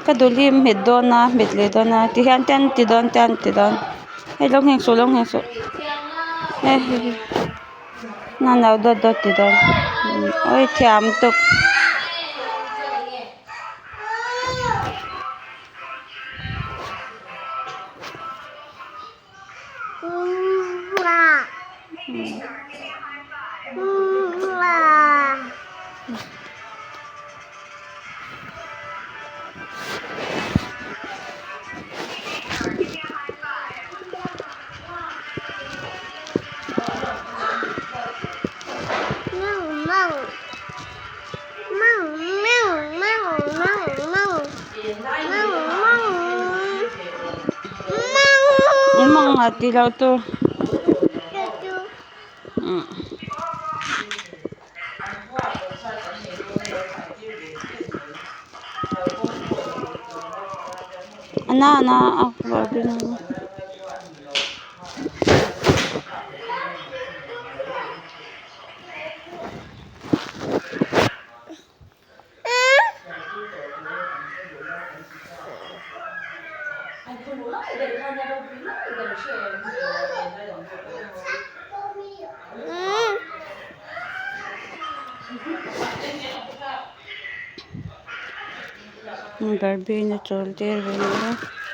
Kadulim medona medledona tihan tidon hey long heng su nào đốt tidon ôi thiam tục mga tilaw to. Ana ako babi na. Barbie na चलते रहे